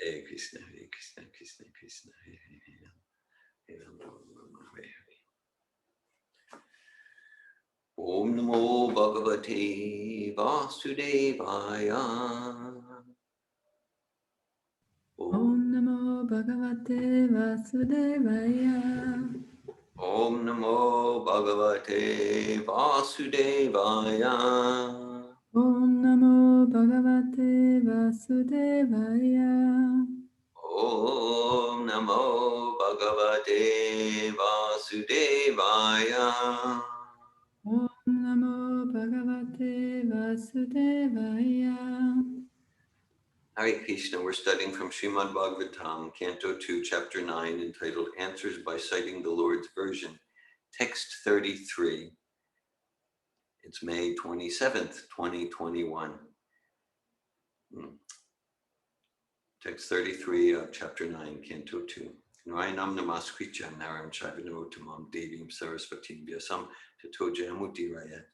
Hare Krishna, Hare Krishna, Krishna Krishna, Hare Hare, Hare Rama, Hare Hare. Om Namo Bhagavate Vasudevaya. Om Namo Bhagavate Vasudevaya. Om Namo Bhagavate Vasudevaya. Om Namo Bhagavate Vasudevaya. Om Namo Bhagavate Vasudevaya. Om Namo Bhagavate Vasudevaya. Hare Krishna, we're studying from Srimad Bhagavatam, Canto 2, Chapter 9, entitled Answers by Citing the Lord's Version, Text 33. It's May 27th, 2021. Text 33 of Chapter 9, Canto 2. Narayanam namaskritya naram chaivanottamam devim sarasvatim vyasam tato jayamutiraya.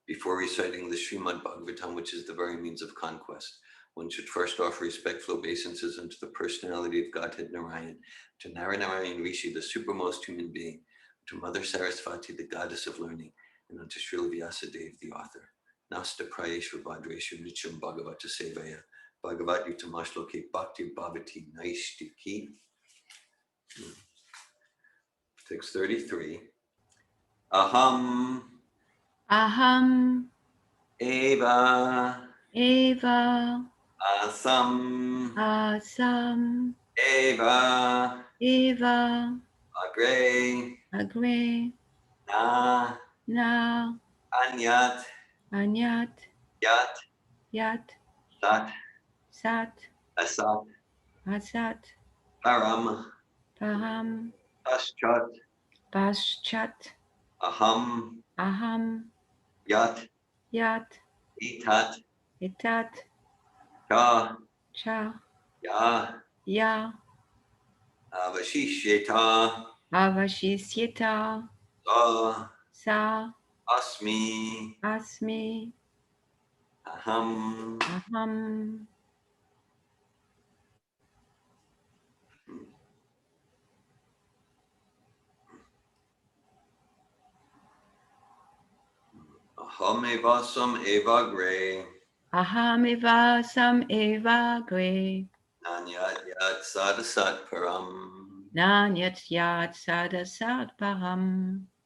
Before reciting the Srimad Bhagavatam, which is the very means of conquest, one should first offer respectful obeisances unto the personality of Godhead Narayan, to Narayan Rishi, the supermost human being, to Mother Sarasvati, the goddess of learning, and unto Srila Vyasadeva, the author. Nasta Prayeshva Bhadreshu Nityam Bhagavata Sevaya, Bhagavat Yutamashloke Bhakti Bhavati Naishtiki. Text 33. Aham Eva Asam Eva Agre Na Anyat Yat Sat Asat Param Paschat Aham Yat Itat Cha Ya Avashishyeta Sa Asmi Aham Ahamevasam Eva Gre Nanyat Yat Sadasat Param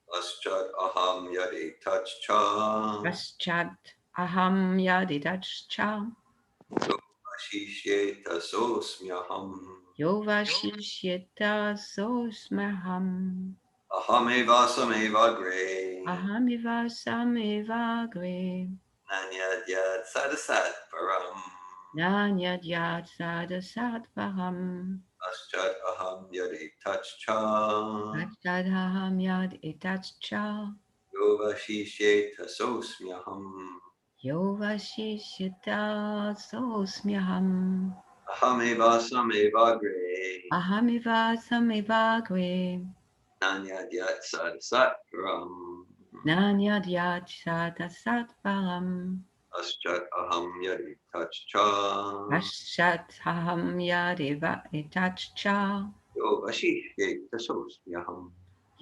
Paschat Aham Yadi Tachcha Yovashishyeta Sosmyaham Ahamevasam Eva Gre Nanyat Yat Sadasat Param Paschat Aham Yadi Tachcha Yovashishyeta Sosmyaham Ahamevasam Eva Gre Nanyat Yat Sadasat Param Paschat Aham Yadi Tachcha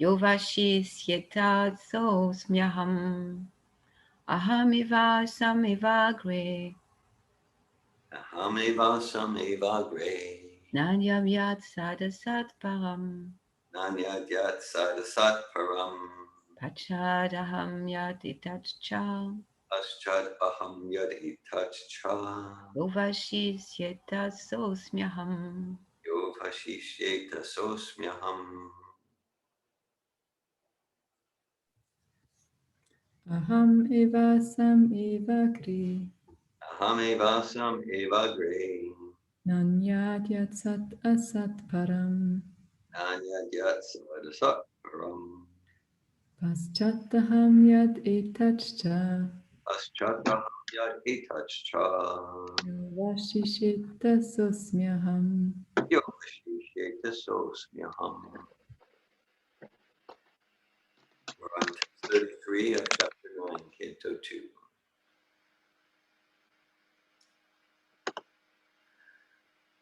Yovashishyeta Sosmyaham Ahamevasam Eva Gre Nanyat Yat Sadasat Param Paschat Aham Yadi Tachcha Yovashishyeta Sosmyaham Aham Evasam Evagri Nanyat Yatsat Asat Param Paschataham Yad Etachcha Yovashishita Sosmyaham We're on text 33 of chapter 9, Canto 2.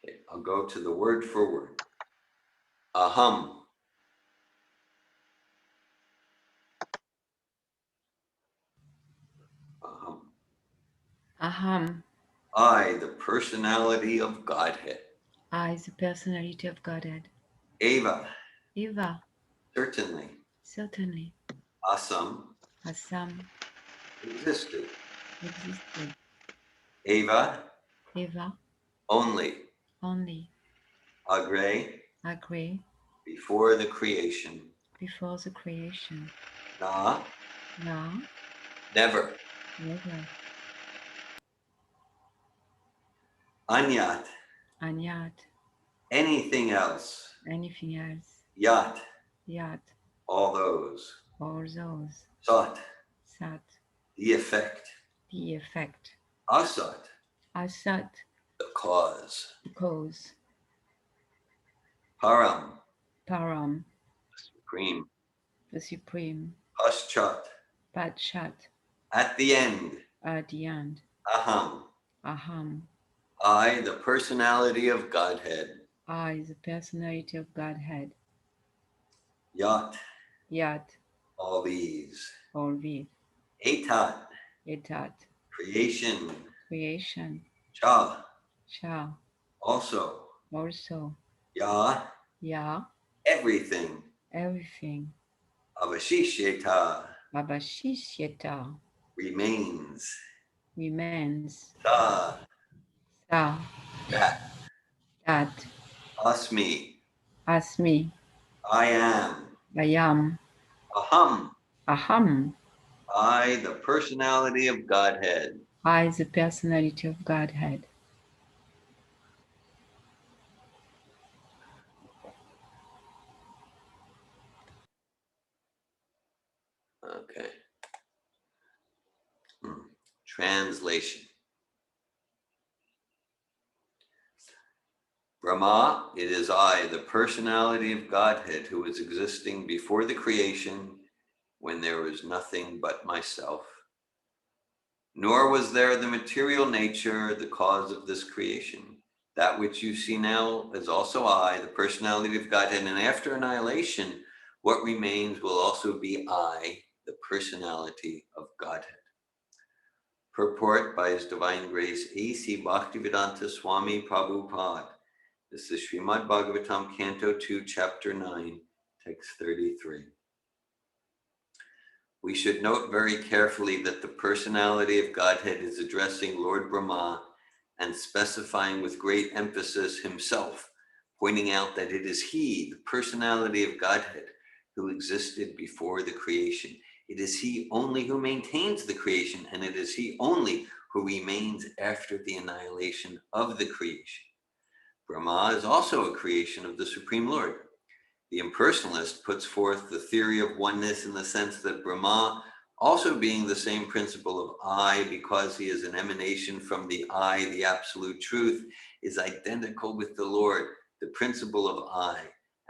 Okay, I'll go to the word for word. Aham. Aham. Aham. I, the personality of Godhead. I is the personality of Godhead. Eva. Eva. Certainly. Certainly. Asam. Assam. Existed. Existed. Eva. Eva. Only. Only. Agre. Agree. Before the creation. Before the creation. Na. Na. Never. Never. Anyat. Anyat. Anything else. Anything else. Yat. Yat. All those. All those. Sat. Sat. The effect. The effect. Asat. Asat. The cause. The cause. Param. Param. Supreme. The supreme. Paschat. Padshat. At the end. At the end. Aham. Aham. I, the personality of Godhead. I is the personality of Godhead. Yat. Yat. All these. All these. Etat. Etat. Creation. Creation. Cha. Cha. Also. Also. Ya. Ya. Everything. Everything. Avashishyeta. Babashishyata. Remains. Remains. Ta. Sa. That. That. Asmi. Asmi. I am. I am. Aham. Aham. I, the personality of Godhead. I is the personality of Godhead. Okay. Translation. Brahma, it is I, the personality of Godhead, who is existing before the creation when there was nothing but myself. Nor was there the material nature, the cause of this creation. That which you see now is also I, the personality of Godhead, and after annihilation, what remains will also be I, the personality of Godhead. Purport by His Divine Grace A.C. Bhaktivedanta Swami Prabhupada. This is Srimad Bhagavatam, Canto 2, Chapter 9, Text 33. We should note very carefully that the personality of Godhead is addressing Lord Brahma and specifying with great emphasis himself, pointing out that it is he, the personality of Godhead, who existed before the creation. It is he only who maintains the creation, and it is he only who remains after the annihilation of the creation. Brahma is also a creation of the Supreme Lord. The impersonalist puts forth the theory of oneness in the sense that Brahma, also being the same principle of I, because he is an emanation from the I, the absolute truth, is identical with the Lord, the principle of I,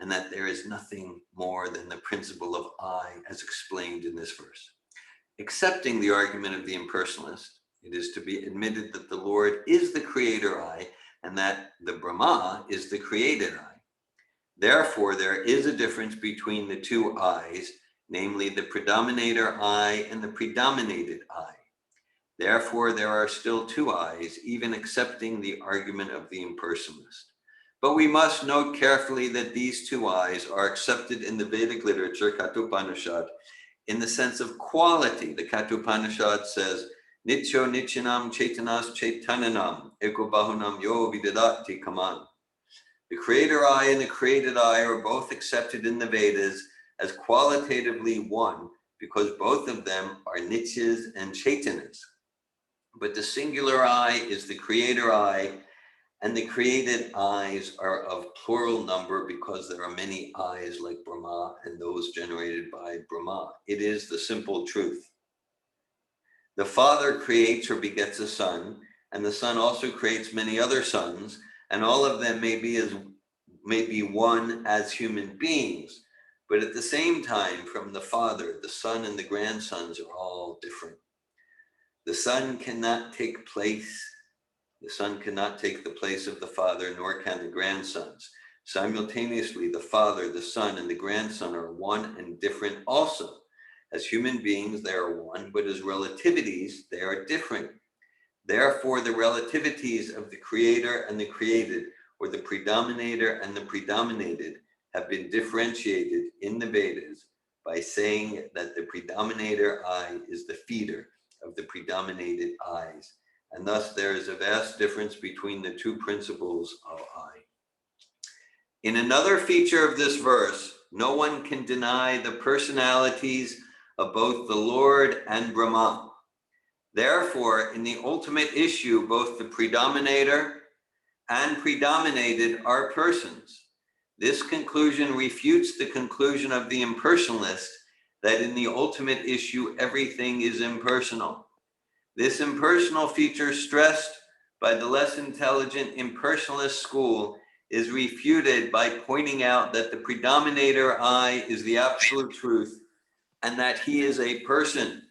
and that there is nothing more than the principle of I, as explained in this verse. Accepting the argument of the impersonalist, it is to be admitted that the Lord is the creator I, and that the Brahma is the created I. Therefore, there is a difference between the two I's, namely the predominator I and the predominated I. Therefore, there are still two I's, even accepting the argument of the impersonalist. But we must note carefully that these two I's are accepted in the Vedic literature, Kathopanishad, in the sense of quality. The Kathopanishad says, Nityo Nityanam Chaitanas Chaitananam Eko Bahunam Yo Vidadati Kaman. The creator I and the created I are both accepted in the Vedas as qualitatively one because both of them are Nityas and Chaitanas. But the singular I is the creator I, and the created I's are of plural number because there are many I's like Brahma and those generated by Brahma. It is the simple truth. The Father creates or begets a son, and the Son also creates many other sons, and all of them may be one as human beings, but at the same time, from the Father, the Son and the grandsons are all different. The Son cannot take place The son cannot take the place of the father, nor can the grandsons. Simultaneously, the father, the son, and the grandson are one and different also. As human beings, they are one, but as relativities, they are different. Therefore, the relativities of the creator and the created, or the predominator and the predominated, have been differentiated in the Vedas by saying that the predominator I is the feeder of the predominated eyes. And thus there is a vast difference between the two principles of I. In another feature of this verse, no one can deny the personalities of both the Lord and Brahma. Therefore, in the ultimate issue, both the predominator and predominated are persons. This conclusion refutes the conclusion of the impersonalist that in the ultimate issue, everything is impersonal. This impersonal feature stressed by the less intelligent impersonalist school is refuted by pointing out that the predominator I is the absolute truth and that he is a person.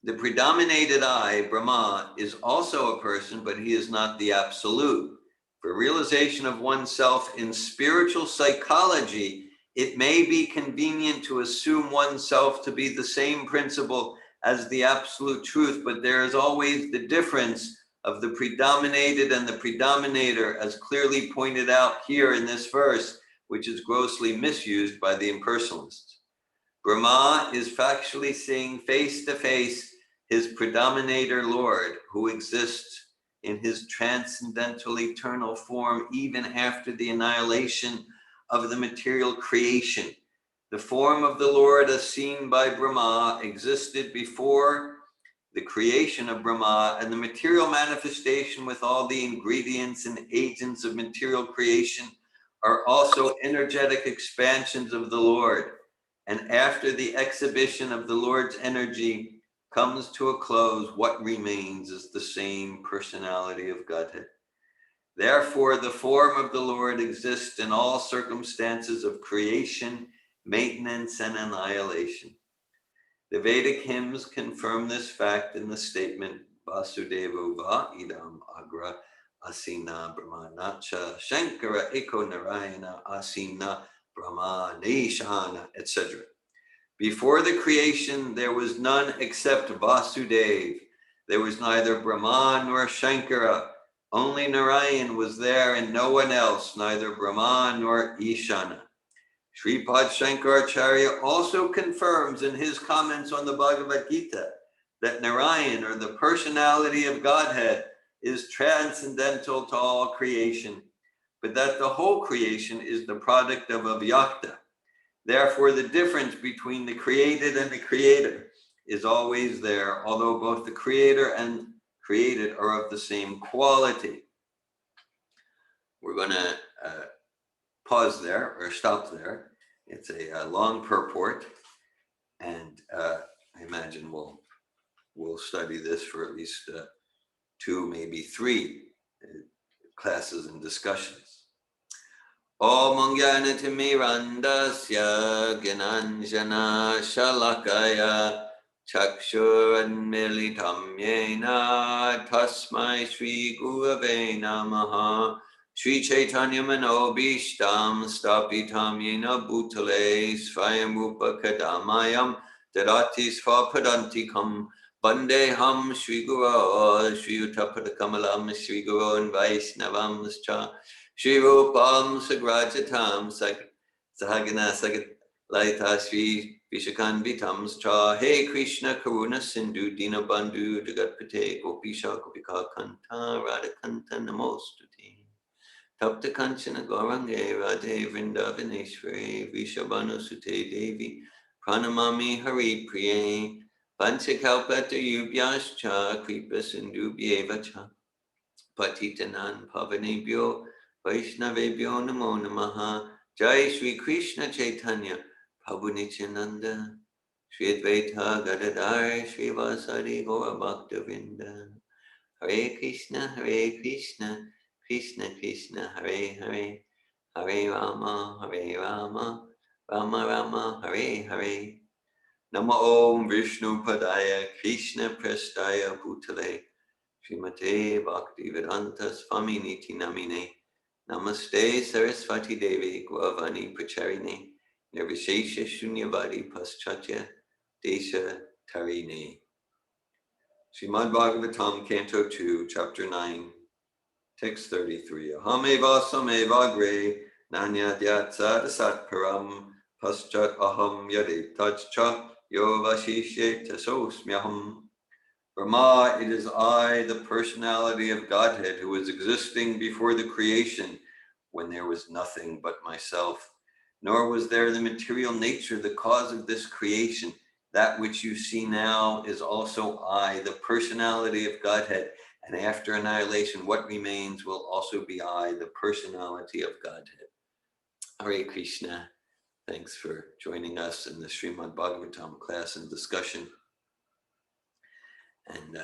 The predominated I, Brahma, is also a person, but he is not the absolute. For realization of oneself in spiritual psychology, it may be convenient to assume oneself to be the same principle as the absolute truth, but there is always the difference of the predominated and the predominator, as clearly pointed out here in this verse, which is grossly misused by the impersonalists. Brahma is factually seeing face to face his predominator Lord, who exists in his transcendental eternal form even after the annihilation of the material creation. The form of the Lord as seen by Brahma existed before the creation of Brahma, and the material manifestation with all the ingredients and agents of material creation are also energetic expansions of the Lord. And after the exhibition of the Lord's energy comes to a close, what remains is the same personality of Godhead. Therefore, the form of the Lord exists in all circumstances of creation, maintenance, and annihilation. The Vedic hymns confirm this fact in the statement, Vasudeva va idam agra asina brahmanacha shankara eko narayana asina brahma nishana, etc. Before the creation, there was none except Vasudeva. There was neither Brahma nor Shankara. Only Narayan was there and no one else, neither Brahma nor Ishana. Sripad Shankaracharya also confirms in his comments on the Bhagavad Gita that Narayan, or the personality of Godhead, is transcendental to all creation, but that the whole creation is the product of Avyakta. Therefore, the difference between the created and the creator is always there, although both the creator and created are of the same quality. We're going to pause there or stop there. It's a long purport, and I imagine we'll study this for at least 2, maybe 3 classes and discussions. Om Jnanatimirandasya Gyananjana Shalakaya Chakshuranmilitam Yena Tasmai Shri Gurave Namaha Shri Chaitanya Manobishtam Stapitam Yena Bhutale Svayam Rupa Kadamayam Dadati Svapadantikam Vandeham Shri Guru Shri Utapadakamalam Shri Guru and Vaisnavam Cha Shri Rupam Sagrajatam Sahagana Sagat Laita Shri Vishakan Vitams Cha Hey Krishna Karuna Sindhu Dina Bandhu Jagatpate Gopisha Gopika Kanta Radhakanta Namostute Tapta Kanchana Gaurange Radhe Vrindavaneshwari Vishabhanu Sute Devi Pranamami Hari Priye Panchakalpata Yubhyascha Kripa Sindhu Bhyevacha Patitanan Pavanebhyo Vaishnavebhyo Namo Namaha Jai Shri Krishna Chaitanya Prabhu Nityananda Shri Advaita Gadadhar Shri Vasari Gaura Bhaktavinda Hare Krishna Krishna Krishna Hare Hare Hare Rama Rama Rama Hare Hare Namo Om Vishnu Padaya Krishna Prestaya Bhutale Srimate Bhaktivedanta Swami Niti Namine Namaste Saraswati Devi Gavani Pracharine Nirvishesha Shunyavadi Paschatya Desha Tarine. Srimad Bhagavatam, Canto 2, Chapter 9, Text 33. Ahameva sameva gre nanya dyatsa dasat param paschat aham yadetajcha yovashishe tasosmyaham. Brahma, it is I, the personality of Godhead, who is existing before the creation when there was nothing but myself. Nor was there the material nature, the cause of this creation. That which you see now is also I, the personality of Godhead. And after annihilation, what remains will also be I, the personality of Godhead. Hare Krishna. Thanks for joining us in the Srimad Bhagavatam class and discussion. And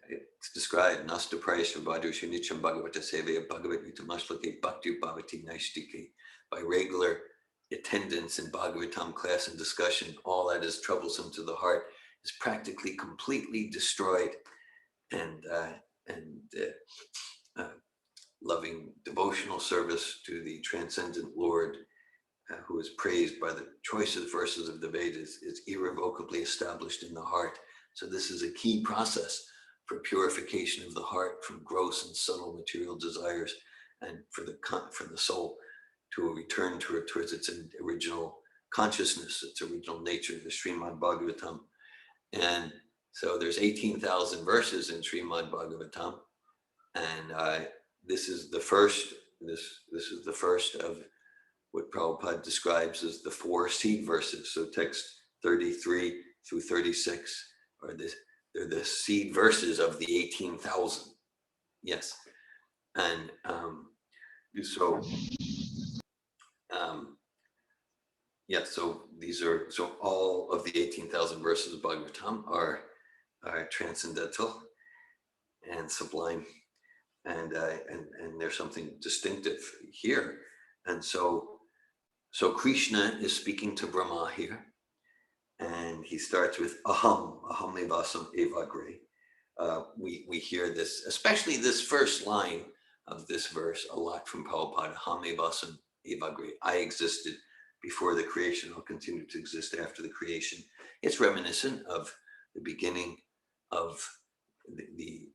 it's described, Nasta Prayasha Badusha Nicham Bhagavata Sevaya Bhagavat Vitamashlake Bhakti Bhavati Naishtike. By regular attendance in Bhagavatam class and discussion, all that is troublesome to the heart is practically completely destroyed. And loving devotional service to the transcendent Lord, who is praised by the choicest verses of the Vedas, is irrevocably established in the heart. So this is a key process for purification of the heart from gross and subtle material desires, and for the soul to return towards its original consciousness, its original nature, the Srimad Bhagavatam. And so there's 18,000 verses in Srimad Bhagavatam, and this is the first. This is the first of what Prabhupada describes as the 4 seed verses. So text 33 through 36 they're the seed verses of the 18,000. Yes, and so all of the 18,000 verses of Bhagavatam are transcendental and sublime, and there's something distinctive here. And so Krishna is speaking to Brahma here, and he starts with aham evasam evagre. We hear this, especially this first line of this verse, a lot from Prabhupada. Aham evasam evagre. I existed before the creation. I'll continue to exist after the creation. It's reminiscent of the beginning of the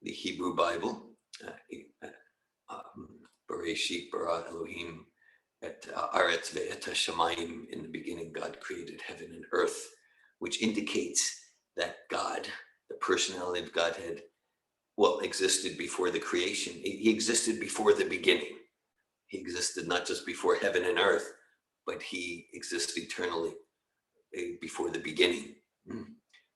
Hebrew Bible. Bereshit bara Elohim et aretz ve'et hashamayim. In the beginning, God created heaven and earth, which indicates that God, the personality of Godhead, existed before the creation. He existed before the beginning. He existed not just before heaven and earth, but he exists eternally before the beginning.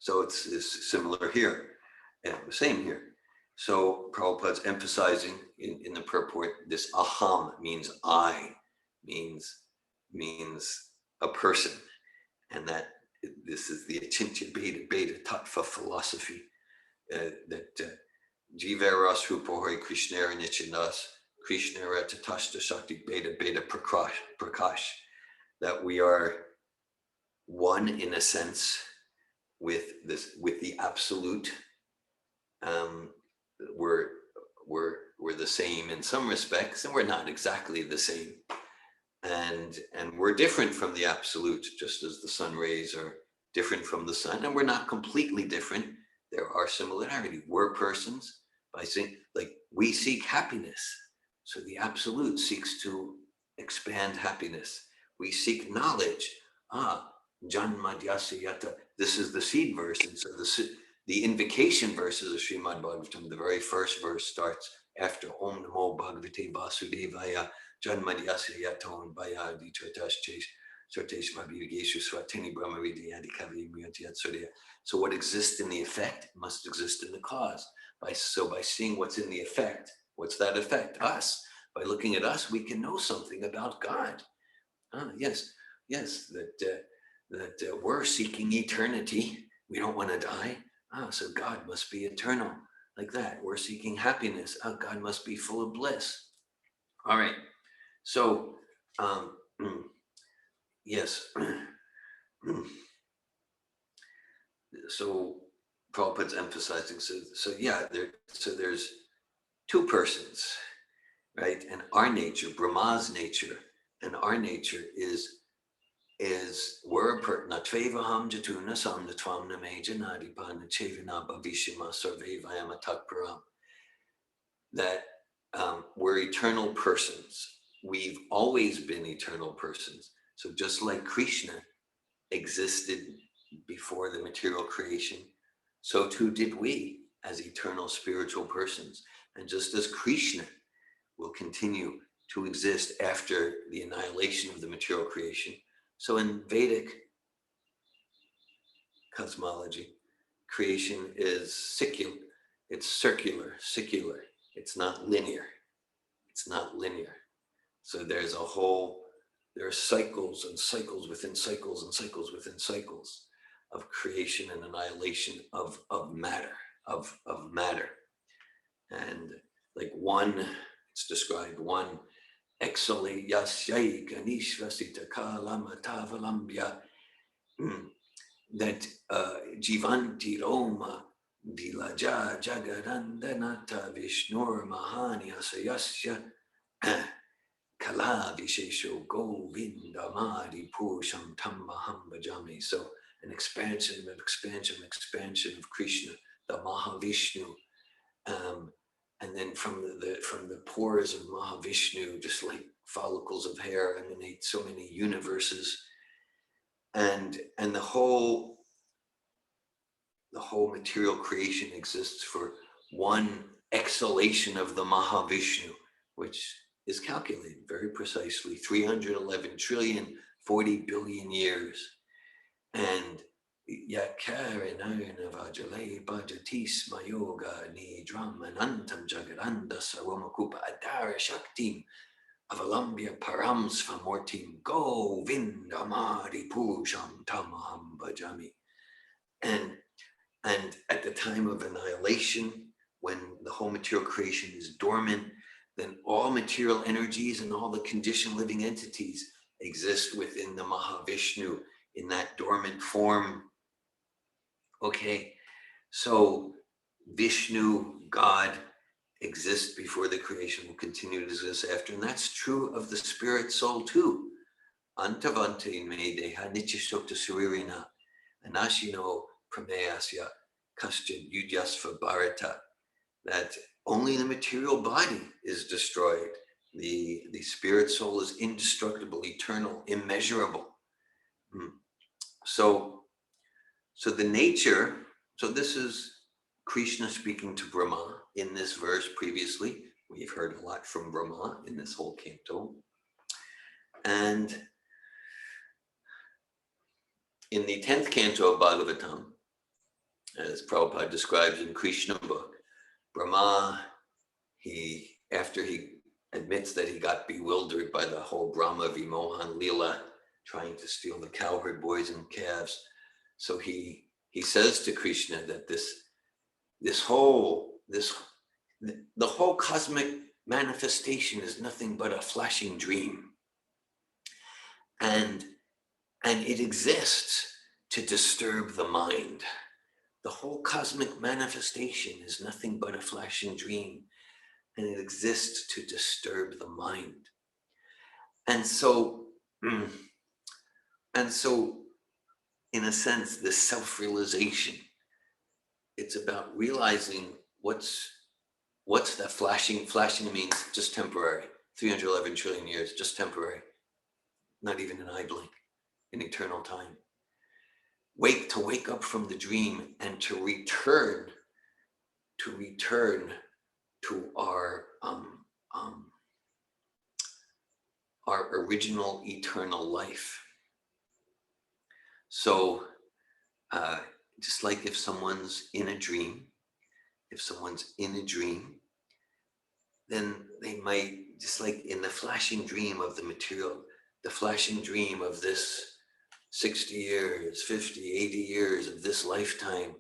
So it's similar here, and the same here. So Prabhupada's emphasizing in the purport, this aham means I, means a person, and that this is the Achintya Beta Tattva philosophy, that Jivaras Rupohari Krishnera Nichinas, Krishnera Tatashta Shakti Beta Prakash, that we are one in a sense with the absolute. We're the same in some respects, and we're not exactly the same. And we're different from the absolute, just as the sun rays are different from the sun, and we're not completely different. There are similarities. We're persons by saying, like, we seek happiness. So the absolute seeks to expand happiness. We seek knowledge. Janma Dhyasa Yata. This is the seed verse. And so the invocation verses of Srimad Bhagavatam, the very first verse starts after Om Namo Bhagavate Vasudevaya Janmadhyasya Yaton Bhayadi Chotasche Sortesh Mabhigeshu Swatini Brahmaridi Adikavi Muyatiyat Surya. So what exists in the effect must exist in the cause. By seeing what's in the effect, what's that effect? Us. By looking at us, we can know something about God. Yes, that we're seeking eternity. We don't want to die. So God must be eternal. Like that. We're seeking happiness. God must be full of bliss. All right. So, yes. So Prabhupada's emphasizing, so yeah, there's two persons, right? And our nature, Brahma's nature, and our nature is we're a person. Natvevaham jatuna samnatvam namejanadipana chevina bhavishima sarvevayama takparam. That we're eternal persons. We've always been eternal persons. So just like Krishna existed before the material creation, so too did we as eternal spiritual persons. And just as Krishna will continue to exist after the annihilation of the material creation, so in Vedic cosmology, creation is secular. It's circular. It's not linear. It's not linear. So there are cycles and cycles within cycles and cycles within cycles of creation and annihilation of matter. And like it's described, one exhale yasyai ganishvasita kalamatavalamya, that jivanti roma dilaja jagadandanata vishnur mahani asayasya kala vishesho govinda madi purusham tammaham bhajami. So an expansion of Krishna, the Mahavishnu, and then from the pores of Mahavishnu, just like follicles of hair, emanate so many universes, and the whole material creation exists for one exhalation of the Mahavishnu, which is calculated very precisely, 311 trillion, 40 billion years. And Yakarinayana Vajale Bhajatis Mayoga Nidram Anantam Jagaranda Saromakupa Adara Shaktim Avalambya Param Svamortim Govinda Madi Purusham Tamaham Bhajami. And at the time of annihilation, when the whole material creation is dormant, then all material energies and all the conditioned living entities exist within the Mahavishnu in that dormant form. Okay, so Vishnu, God, exists before the creation, will continue to exist after, and that's true of the spirit soul too. Antavante me deha nityasokta suririna anashino prameyasya kastya yudyasva bharata. That only the material body is destroyed. The spirit soul is indestructible, eternal, immeasurable. So the nature, so this is Krishna speaking to Brahma in this verse previously. We've heard a lot from Brahma in this whole canto. And in the 10th canto of Bhagavatam, as Prabhupada describes in Krishna book, Brahma, after he admits that he got bewildered by the whole Brahma Vimohan Leela, trying to steal the cowherd boys and calves, so he says to Krishna that the whole cosmic manifestation is nothing but a flashing dream, and it exists to disturb the mind. The whole cosmic manifestation is nothing but a flashing dream, and it exists to disturb the mind. And so in a sense, this self-realization, it's about realizing what's that flashing. Flashing means just temporary. 311 trillion years, just temporary. Not even an eye blink in eternal time. To wake up from the dream and to return to our original eternal life. So just like if someone's in a dream, then they might, just like in the flashing dream of the material, the flashing dream of this 60 years, 50, 80 years of this lifetime,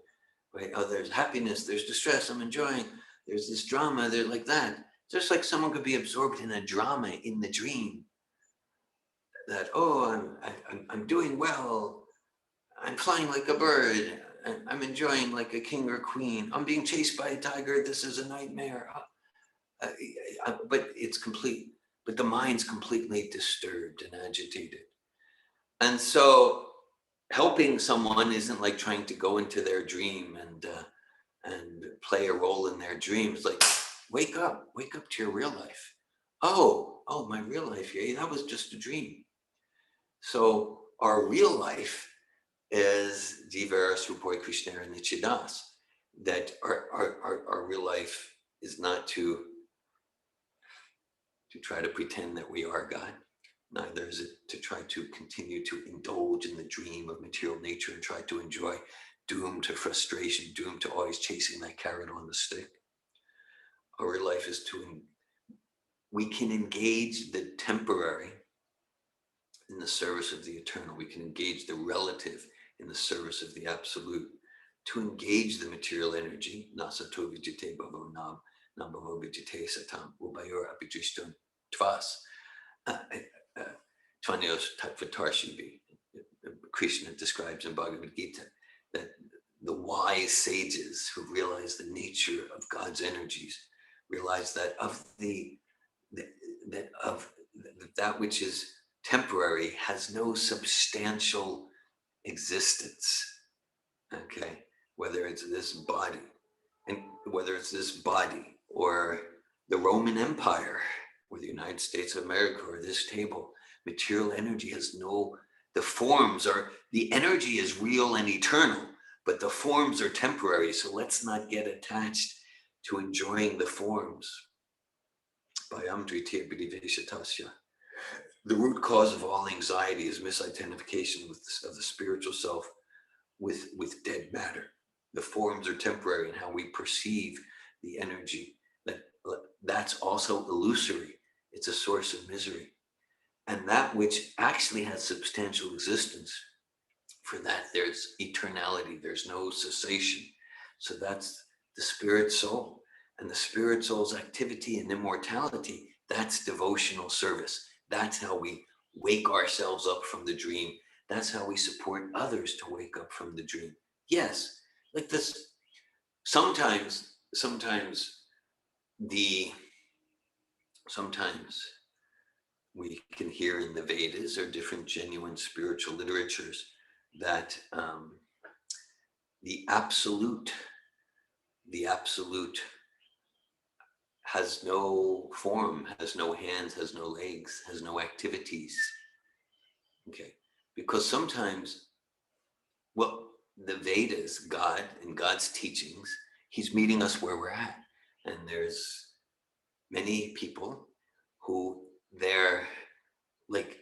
right? Oh, there's happiness, there's distress, I'm enjoying, there's this drama, there's like that. Just like someone could be absorbed in a drama in the dream, that, oh, I'm doing well, I'm flying like a bird, I'm enjoying like a king or queen. I'm being chased by a tiger. This is a nightmare. But it's complete. But the mind's completely disturbed and agitated. And so helping someone isn't like trying to go into their dream and play a role in their dreams. Like, wake up to your real life. Oh, my real life. Yeah, that was just a dream. So our real life is Jiva Supoi Krishna and Nichidas. That our real life is not to try to pretend that we are God. Neither is it to try to continue to indulge in the dream of material nature and try to enjoy, doomed to frustration, doomed to always chasing that carrot on the stick. Our real life is we can engage the temporary in the service of the eternal. We can engage the relative in the service of the absolute. To engage the material energy, nasato vijite bhavo nam, nam bhavo vijite satam, ubayor abhijishtam tvas. Tvanyos tattvatarshibhi. Krishna describes in Bhagavad Gita that the wise sages who realize the nature of God's energies realize that that which is temporary has no substantial existence. Okay, whether it's this body, or the Roman Empire, or the United States of America, or this table, material energy has no. The energy is real and eternal, but the forms are temporary. So let's not get attached to enjoying the forms. The root cause of all anxiety is misidentification of the spiritual self with dead matter. The forms are temporary, and how we perceive the energy, that's also illusory. It's a source of misery. And that which actually has substantial existence, for that there's eternality, there's no cessation. So that's the spirit soul. And the spirit soul's activity and immortality, that's devotional service. That's how we wake ourselves up from the dream. That's how we support others to wake up from the dream. Yes, like this. Sometimes we can hear in the Vedas or different genuine spiritual literatures that the absolute has no form, has no hands, has no legs, has no activities. Okay, because sometimes, the Vedas, God and God's teachings, he's meeting us where we're at. And there's many people who they're like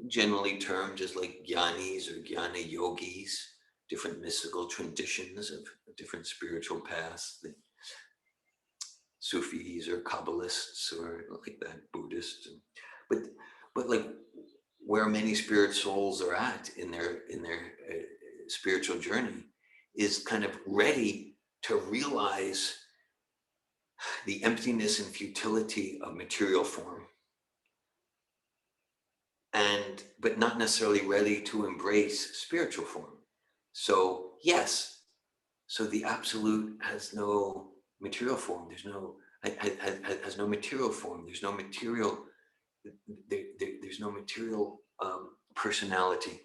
generally termed as like jnanis or jnana yogis, different mystical traditions of different spiritual paths, the Sufis or Kabbalists or like that, Buddhists. But like where many spirit souls are at in their spiritual journey is kind of ready to realize the emptiness and futility of material form, but not necessarily ready to embrace spiritual form. So yes, so the absolute has no material form. There's no material form. There's no material. There's no material personality.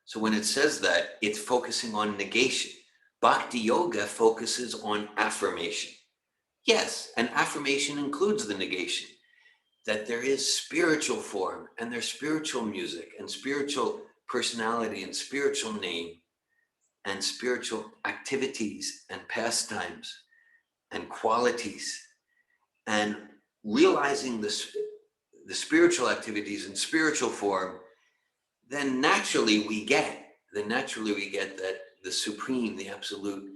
So when it says that, it's focusing on negation. Bhakti yoga focuses on affirmation. Yes, and affirmation includes the negation, that there is spiritual form, and there's spiritual music, and spiritual personality, and spiritual name, and spiritual activities, and pastimes, and qualities, and realizing the spiritual activities and spiritual form, then naturally we get that the supreme, the absolute,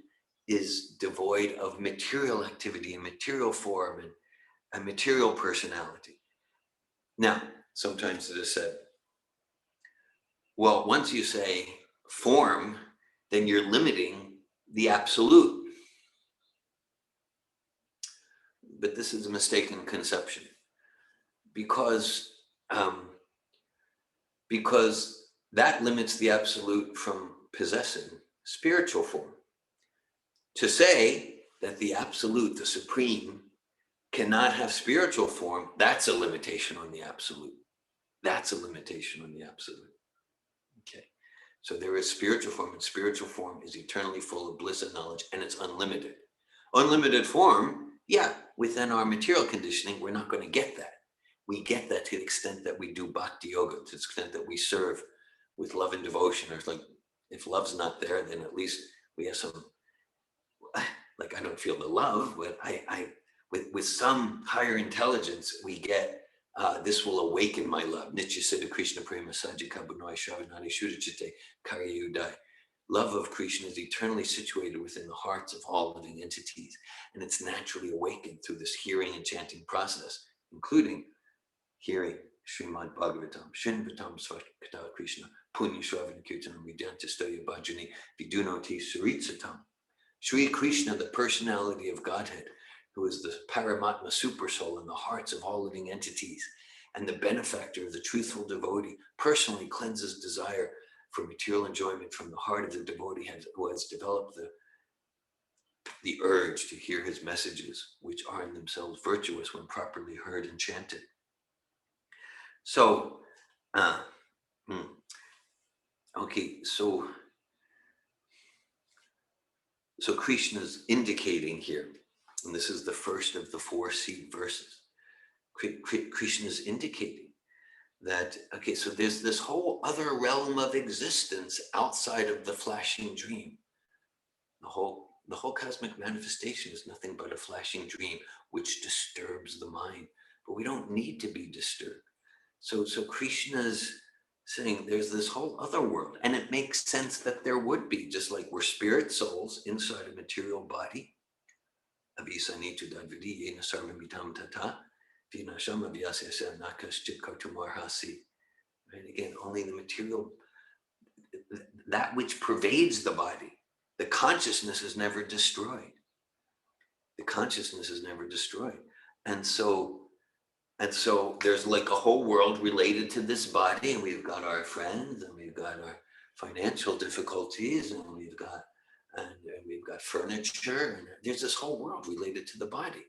is devoid of material activity and material form and material personality. Now, sometimes it is said, well, once you say form, then you're limiting the absolute. But this is a mistaken conception, because that limits the absolute from possessing spiritual form. To say that the absolute, the supreme, cannot have spiritual form, that's a limitation on the absolute. That's a limitation on the absolute. Okay. So there is spiritual form, and spiritual form is eternally full of bliss and knowledge, and it's unlimited. Unlimited form, yeah, within our material conditioning, we're not going to get that. We get that to the extent that we do bhakti yoga, to the extent that we serve with love and devotion. Or like, if love's not there, then at least we have some, like, I don't feel the love, but with some higher intelligence, we get, this will awaken my love. Nitya Siddha Krishna Prema Sajika Bunoi Shavanani Shudachite Karyudai. Love of Krishna is eternally situated within the hearts of all living entities, and it's naturally awakened through this hearing and chanting process, including hearing Srimad Bhagavatam, Shinvatam Svakata Krishna, Punya Shravana Kirtanam, Vidanta Stoya Bhajani, Vidunoti Saritsatam. Sri Krishna, the personality of Godhead, who is the Paramatma super soul in the hearts of all living entities, and the benefactor of the truthful devotee, personally cleanses desire for material enjoyment from the heart of the devotee who has developed the urge to hear his messages, which are in themselves virtuous when properly heard and chanted. So, okay, so Krishna's indicating here, and this is the first of the 4 seed verses. Krishna's indicating that, okay, so there's this whole other realm of existence outside of the flashing dream. The whole cosmic manifestation is nothing but a flashing dream which disturbs the mind, but we don't need to be disturbed. So Krishna's saying there's this whole other world, and it makes sense that there would be, just like we're spirit souls inside a material body. Right? Again, only the material, that which pervades the body, the consciousness is never destroyed. The consciousness is never destroyed. And so there's like a whole world related to this body, and we've got our friends, and we've got our financial difficulties, and we've got furniture, and there's this whole world related to the body.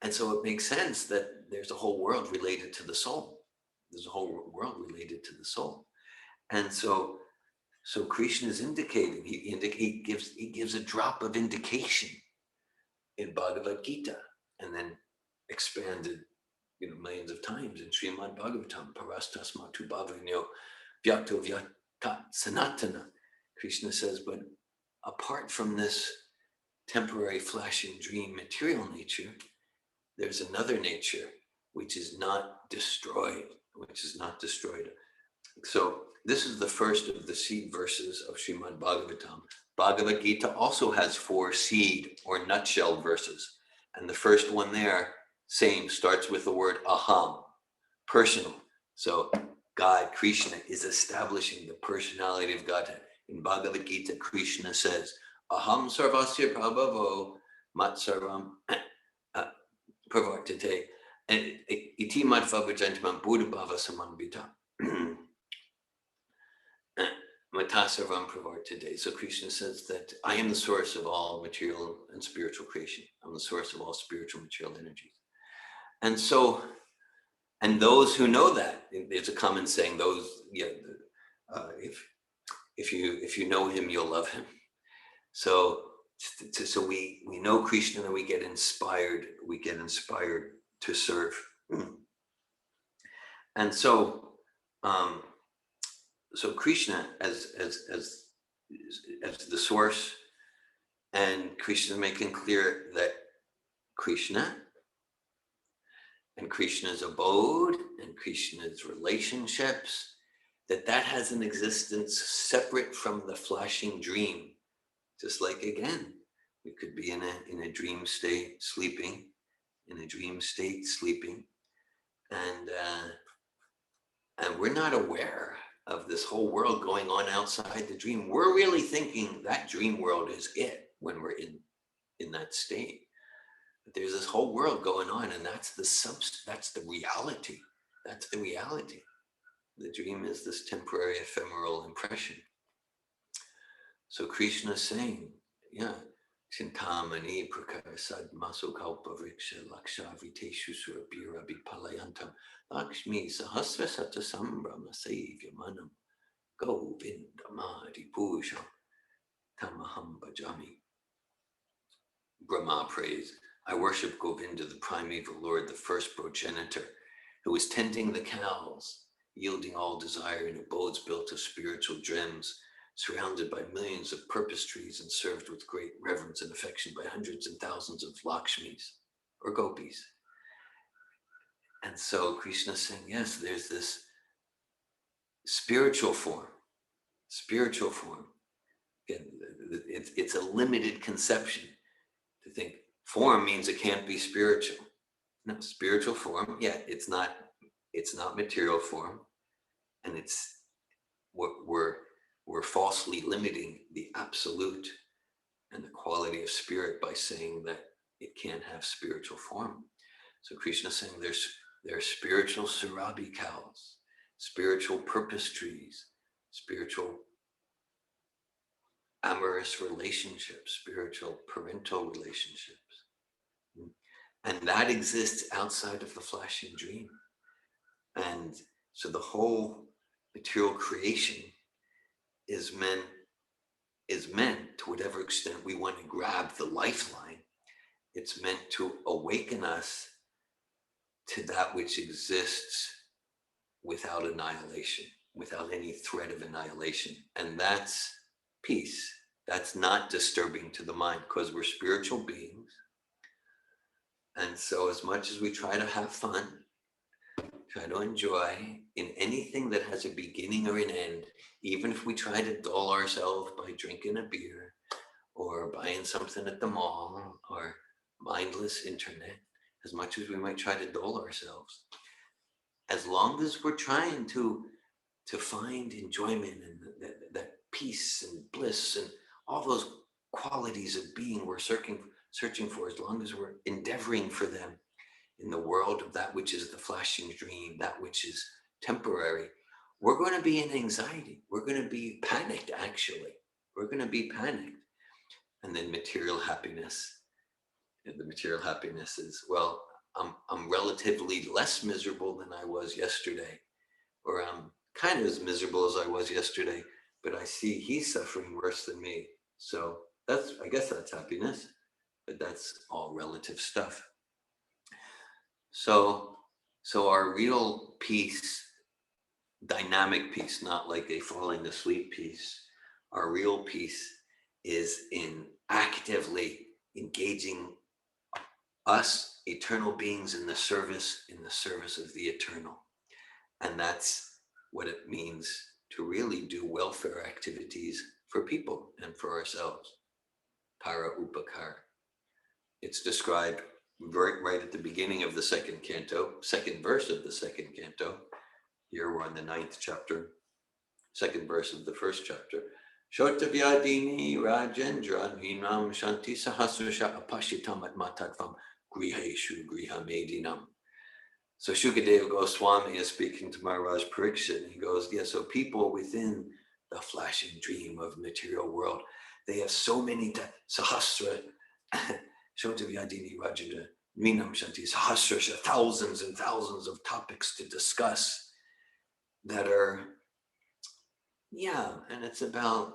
And so it makes sense that there's a whole world related to the soul. There's a whole world related to the soul. And so Krishna is indicating, he gives a drop of indication in Bhagavad Gita, and then expanded millions of times in Srimad Bhagavatam, Parastasmatu Bhavanyo Vyakto Vyatat Sanatana. Krishna says, but apart from this temporary flashing dream material nature, there's another nature which is not destroyed, So this is the first of the seed verses of Srimad Bhagavatam. Bhagavad Gita also has 4 seed or nutshell verses. And the first one there, same, starts with the word aham, personal. So God, Krishna, is establishing the personality of Godhead. In Bhagavad Gita, Krishna says, aham sarvasya prabhavo mat sarvam pravartate iti mat vabhajantamam buddha bhava samanvita. Matasarvam pravartate. So Krishna says that I am the source of all material and spiritual creation. I'm the source of all spiritual material energies. And so, and those who know that, there's a common saying, if you know him, you'll love him. So we know Krishna and we get inspired to serve. And so Krishna as the source, and Krishna making clear that Krishna and Krishna's abode and Krishna's relationships, that has an existence separate from the flashing dream. Just like, again, we could be in a dream state, sleeping, and we're not aware of this whole world going on outside the dream. We're really thinking that dream world is it when we're in that state. But there's this whole world going on, and that's the reality. That's the reality. The dream is this temporary ephemeral impression. So Krishna is saying, yeah, Chintamani prakasad masokalpa vriksha lakshaviteshu surabhirabi palayantam Lakshmi sahasra sata sambrama savya manam Govinda Madi Pusham Tamaham Bhajami. Brahma prays, I worship Govinda, the primeval Lord, the first progenitor, who is tending the cows, yielding all desire in abodes built of spiritual gems, surrounded by millions of purpose trees and served with great reverence and affection by hundreds and thousands of Lakshmis or Gopis. And so Krishna is saying, yes, there's this spiritual form. Again, it's a limited conception to think form means it can't be spiritual. No, spiritual form, yeah, it's not material form, and it's we're falsely limiting the absolute and the quality of spirit by saying that it can't have spiritual form. So Krishna is saying there's spiritual surabi cows, spiritual purpose trees, spiritual amorous relationships, spiritual parental relationships. And that exists outside of the flashing dream. And so the whole material creation is meant to whatever extent we want to grab the lifeline, it's meant to awaken us to that which exists without annihilation, without any threat of annihilation. And that's peace. That's not disturbing to the mind, because we're spiritual beings. And so as much as we try to have fun, try to enjoy in anything that has a beginning or an end, even if we try to dull ourselves by drinking a beer or buying something at the mall or mindless internet, as much as we might try to dull ourselves, as long as we're trying to find enjoyment and that peace and bliss and all those qualities of being we're searching for, as long as we're endeavoring for them in the world of that which is the flashing dream, that which is temporary, we're going to be in anxiety. We're going to be panicked, actually. We're going to be panicked. And then material happiness. And the material happiness is, well, I'm relatively less miserable than I was yesterday, or I'm kind of as miserable as I was yesterday, but I see he's suffering worse than me. So I guess that's happiness, but that's all relative stuff. So our real peace, dynamic peace, not like a falling asleep peace, our real peace is in actively engaging us, eternal beings, in the service of the eternal. And that's what it means to really do welfare activities for people and for ourselves. Para upakar. It's described right at the beginning of the second verse of the second canto. Here we're on the 9th chapter, second verse of the first chapter. Shotavyadini Rajendra Ninam Shanti Sahasrasha Apashitam Atmatadvam Griheshu Griha Medinam. So Shukadeva Goswami is speaking to Maharaj Pariksit, and he goes, yeah, so people within the flashing dream of material world, they have so many sahasra, Shotavyadini Rajendra Ninam Shanti Sahasrasha, thousands and thousands of topics to discuss that are, yeah, and it's about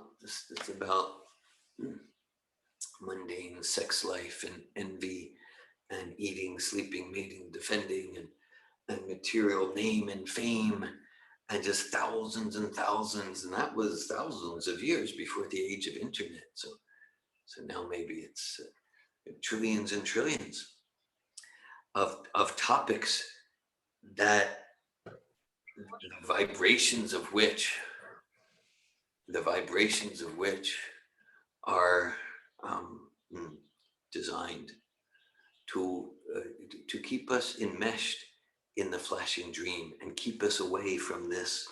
mundane sex life and envy and eating, sleeping, mating, defending, and material name and fame, and just thousands and thousands. And that was thousands of years before the age of internet. So now maybe it's trillions and trillions of topics that the vibrations of which are designed to keep us enmeshed in the flashing dream and keep us away from this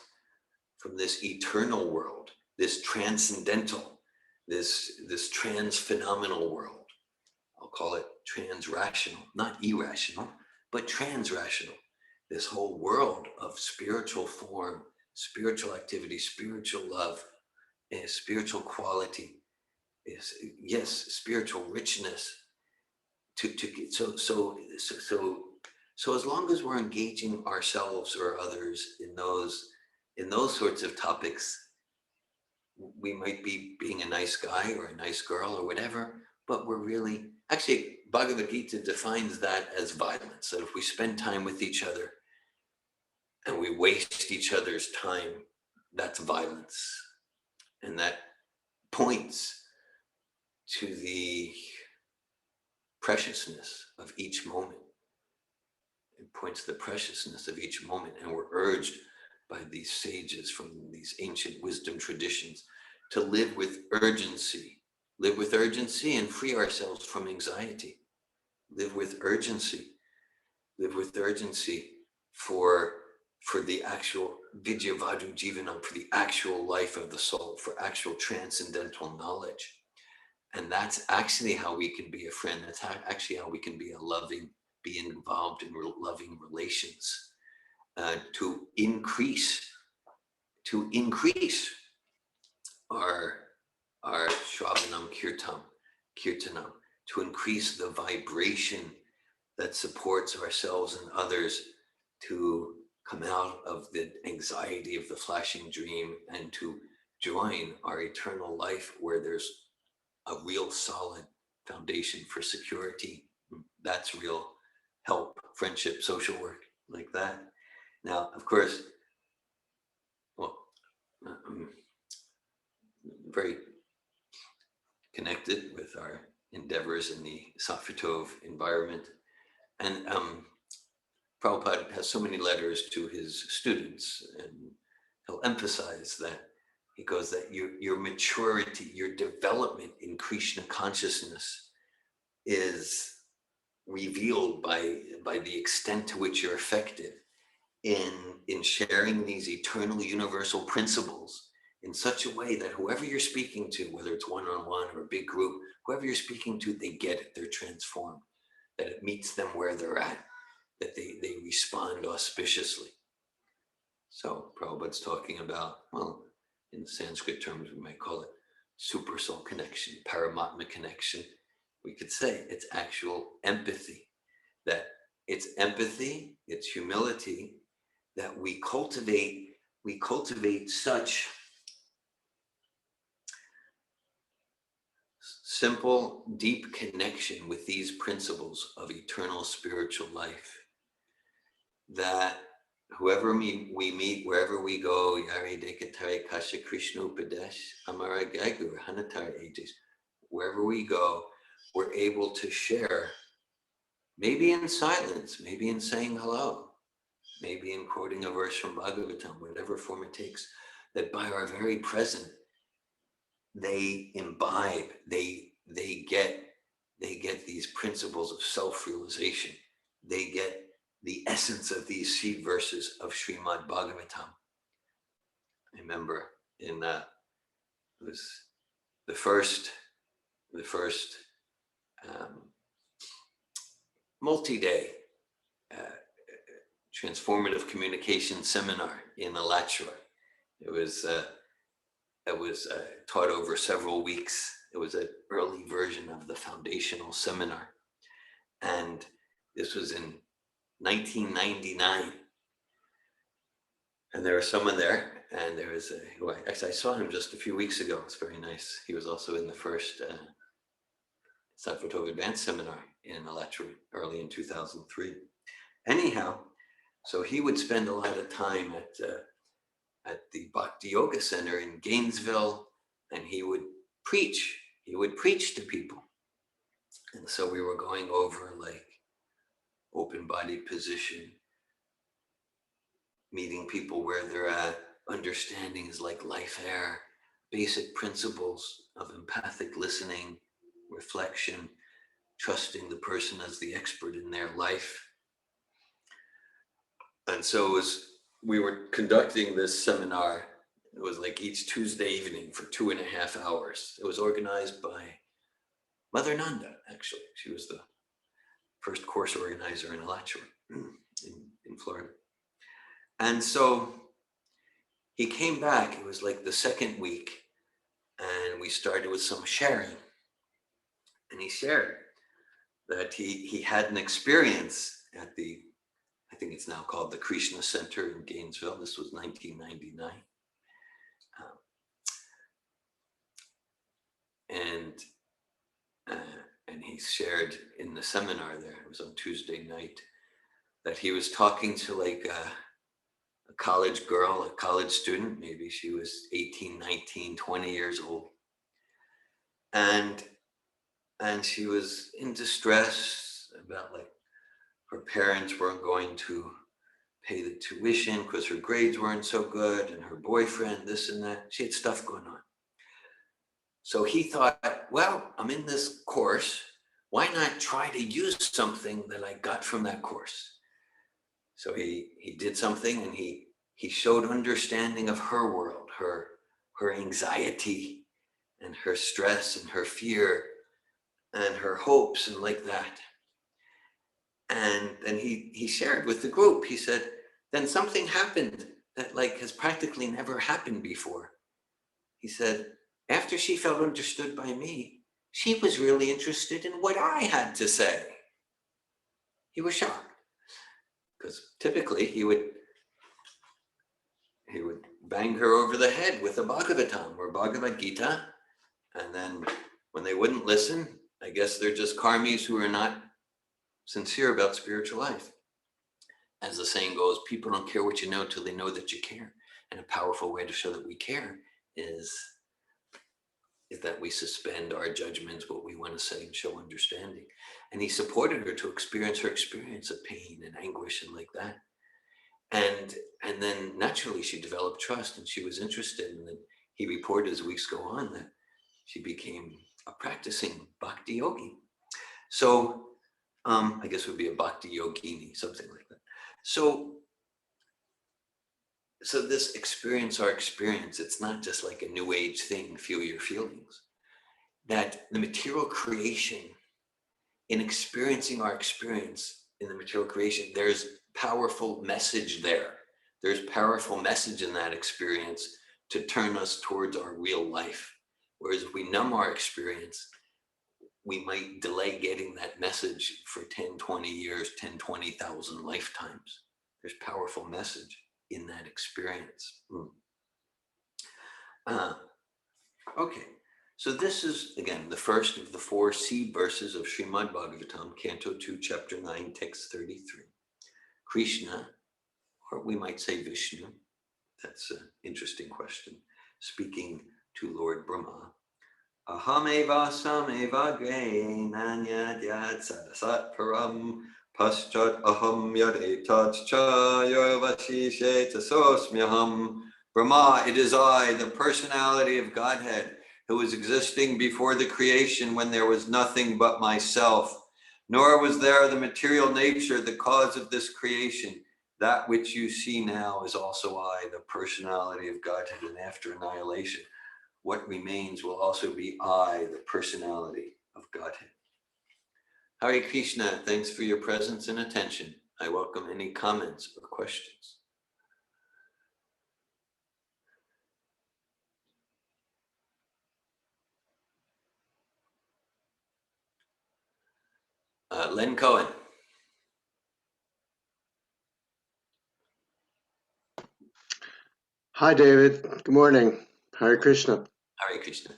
eternal world, this transcendental, this trans-phenomenal world. I'll call it trans-rational, not irrational, but trans-rational. This whole world of spiritual form spiritual activity, spiritual love, spiritual quality, is yes, spiritual richness. So as long as we're engaging ourselves or others in those sorts of topics, we might be being a nice guy or a nice girl or whatever, but we're really, actually, Bhagavad Gita defines that as violence. That if we spend time with each other and we waste each other's time, that's violence. And that points to the preciousness of each moment. It points to the preciousness of each moment. And we're urged by these sages from these ancient wisdom traditions to live with urgency and free ourselves from anxiety. Live with urgency for the actual Vidyavadu Jivanam, for the actual life of the soul, for actual transcendental knowledge. And that's actually how we can be a friend. That's actually how we can be be involved in loving relations, to increase our Shravanam Kirtanam, to increase the vibration that supports ourselves and others to come out of the anxiety of the flashing dream and to join our eternal life where there's a real solid foundation for security. That's real help, friendship, social work, like that. Now, of course, well, I'm very connected with our endeavors in the Safatov environment. And Prabhupada has so many letters to his students, and he'll emphasize that. He goes that your maturity, your development in Krishna consciousness is revealed by the extent to which you're effective in sharing these eternal universal principles in such a way that whoever you're speaking to, whether it's one-on-one or a big group, whoever you're speaking to, they get it, they're transformed, that it meets them where they're at, that they respond auspiciously. So Prabhupada's talking about, well, in Sanskrit terms, we might call it super soul connection, Paramatma connection. We could say it's actual empathy, that it's empathy, it's humility, that we cultivate such simple, deep connection with these principles of eternal spiritual life, that whoever we meet, wherever we go, Yare Dekatare Kasha Krishna Upadesh, Amara Gagur, Hanatar Ages, wherever we go, we're able to share, maybe in silence, maybe in saying hello, maybe in quoting a verse from Bhagavatam, whatever form it takes, that by our very presence, they imbibe, they get these principles of self-realization. They get the essence of these seed verses of Srimad Bhagavatam. I remember in it was the first multi-day transformative communication seminar in Alachua. It was taught over several weeks. It was an early version of the foundational seminar. And this was in 1999. And there was someone there, and there was actually I saw him just a few weeks ago. It's very nice. He was also in the first Sattva Advanced Seminar in Alachua early in 2003. Anyhow, so he would spend a lot of time at the Bhakti Yoga Center in Gainesville, and he would preach. He would preach to people. And so we were going over like open-bodied position, meeting people where they're at, understanding is like life air, basic principles of empathic listening, reflection, trusting the person as the expert in their life. And so as we were conducting this seminar, it was like each Tuesday evening for 2.5 hours. It was organized by Mother Nanda, actually. She was the first course organizer in Alachua in Florida. And so he came back. It was like the second week, and we started with some sharing. And he shared that he had an experience at the, I think it's now called the Krishna Center in Gainesville. This was 1999. And he shared in the seminar there, it was on Tuesday night, that he was talking to like a college girl, a college student, maybe she was 18, 19, 20 years old. And she was in distress about like her parents weren't going to pay the tuition because her grades weren't so good, and her boyfriend, this and that. She had stuff going on. So he thought, well, I'm in this course. Why not try to use something that I got from that course? So he did something, and he showed understanding of her world, her anxiety and her stress and her fear and her hopes and like that. And then he shared with the group, he said, then something happened that like has practically never happened before. He said, after she felt understood by me, she was really interested in what I had to say. He was shocked because typically he would bang her over the head with a Bhagavatam or Bhagavad Gita. And then when they wouldn't listen, I guess they're just karmis who are not sincere about spiritual life. As the saying goes, people don't care what you know till they know that you care. And a powerful way to show that we care is that we suspend our judgments, what we want to say, and show understanding. And he supported her to experience her experience of pain and anguish and like that. And then naturally she developed trust and she was interested. And then he reported as weeks go on that she became a practicing bhakti yogi. So I guess it would be a bhakti yogini, something like that. So this experience our experience, it's not just like a new age thing, feel your feelings. That the material creation, in experiencing our experience in the material creation, there's powerful message there. There's powerful message in that experience to turn us towards our real life. Whereas if we numb our experience, we might delay getting that message for 10, 20 years, 10, 20,000 lifetimes. There's powerful message in that experience. Okay, so this is, again, the first of the 4 seed verses of Srimad Bhagavatam, Canto 2, Chapter 9, Text 33. Krishna, or we might say Vishnu, that's an interesting question, speaking to Lord Brahma. Ahameva sameva gre nanya dyat sadasat param paschat aham yad etat cha yavashishe tasosmyaham. Brahma, it is I, the personality of Godhead, who was existing before the creation when there was nothing but myself, nor was there the material nature, the cause of this creation. That which you see now is also I, the personality of Godhead, and after annihilation, what remains will also be I, the personality of Godhead. Hare Krishna, thanks for your presence and attention. I welcome any comments or questions. Len Cohen. Hi, David. Good morning. Hare Krishna. Hare Krishna.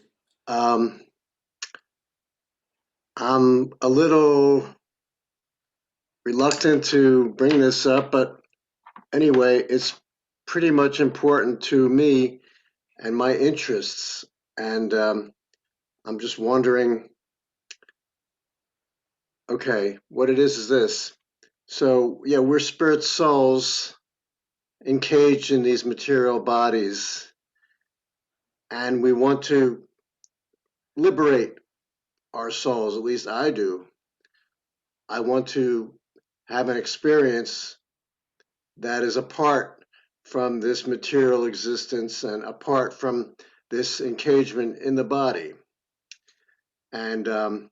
I'm a little reluctant to bring this up, but anyway, it's pretty much important to me and my interests. And I'm just wondering, okay, what it is this. So, yeah, we're spirit souls encaged in these material bodies, and we want to liberate our souls, at least I do. I want to have an experience that is apart from this material existence and apart from this engagement in the body. And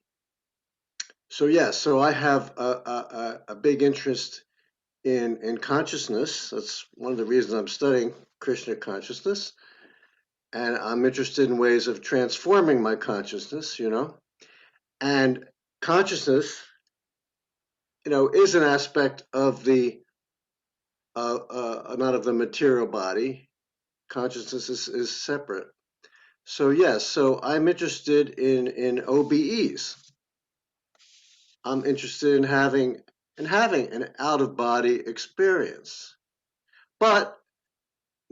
so I have a big interest in consciousness. That's one of the reasons I'm studying Krishna consciousness, and I'm interested in ways of transforming my consciousness, and consciousness, is an aspect of the not of the material body. Consciousness is separate. So yes, so I'm interested in OBEs. I'm interested in having an out of body experience, but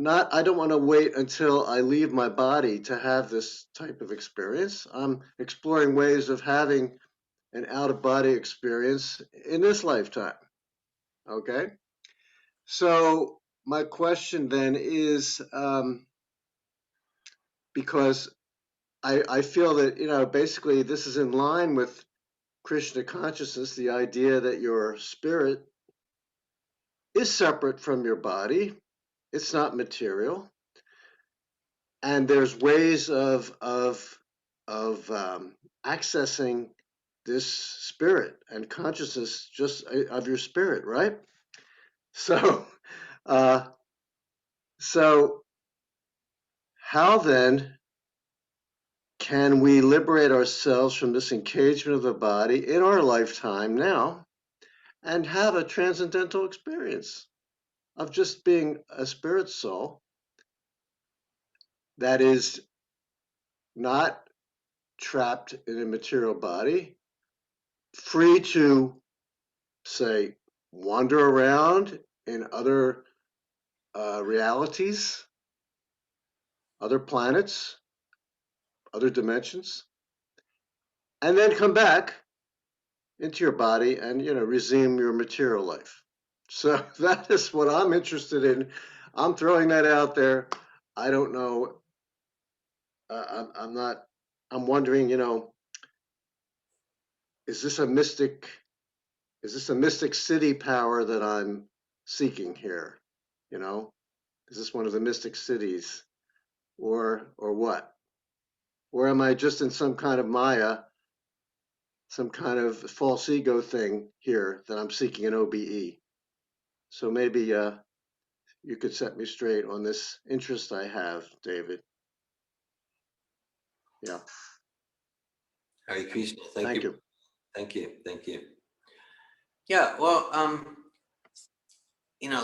I don't want to wait until I leave my body to have this type of experience. I'm exploring ways of having an out of body experience in this lifetime. Okay. So my question then is, because I feel that, basically this is in line with Krishna consciousness, the idea that your spirit is separate from your body. It's not material. And there's ways of accessing this spirit and consciousness just of your spirit, right? So, uh, so how then can we liberate ourselves from this engagement of the body in our lifetime now and have a transcendental experience of just being a spirit soul that is not trapped in a material body, free to, say, wander around in other realities, other planets, other dimensions, and then come back into your body and, resume your material life. So that is what I'm interested in. I'm throwing that out there. I don't know. I'm not. I'm wondering. Is this a mystic? Is this a mystic city power that I'm seeking here? Is this one of the mystic cities, or what? Or am I just in some kind of Maya, some kind of false ego thing here that I'm seeking an OBE? So maybe you could set me straight on this interest I have, David. Yeah. Hare Krishna. Thank Thank you. you. Thank you. Thank you. Yeah. Well,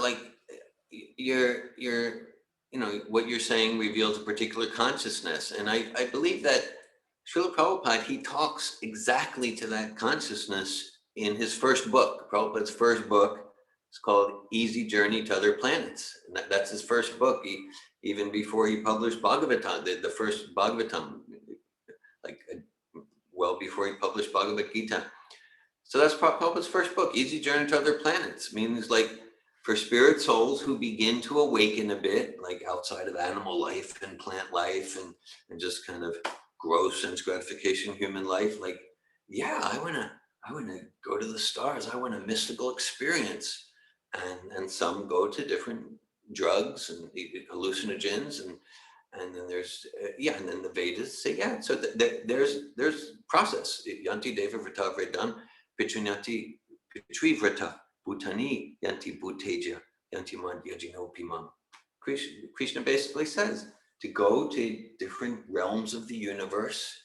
like you're what you're saying reveals a particular consciousness, and I believe that Srila Prabhupada, he talks exactly to that consciousness in his first book. Prabhupada's first book is called Easy Journey to Other Planets, and that's his first book. Even before he published Bhagavatam, the first Bhagavatam, well before he published Bhagavad Gita. So that's Prabhupada's first book, Easy Journey to Other Planets. Means like for spirit souls who begin to awaken a bit, like outside of animal life and plant life and just kind of gross sense gratification human life, like, yeah, I wanna go to the stars. I want a mystical experience. And some go to different drugs and hallucinogens and then there's and then the Vedas say so there's process. Yanti deva vrata vedam pichunyati pichrivrata bhutani yanti bhuteja yanti madhyajino pimam. Krishna basically says to go to different realms of the universe,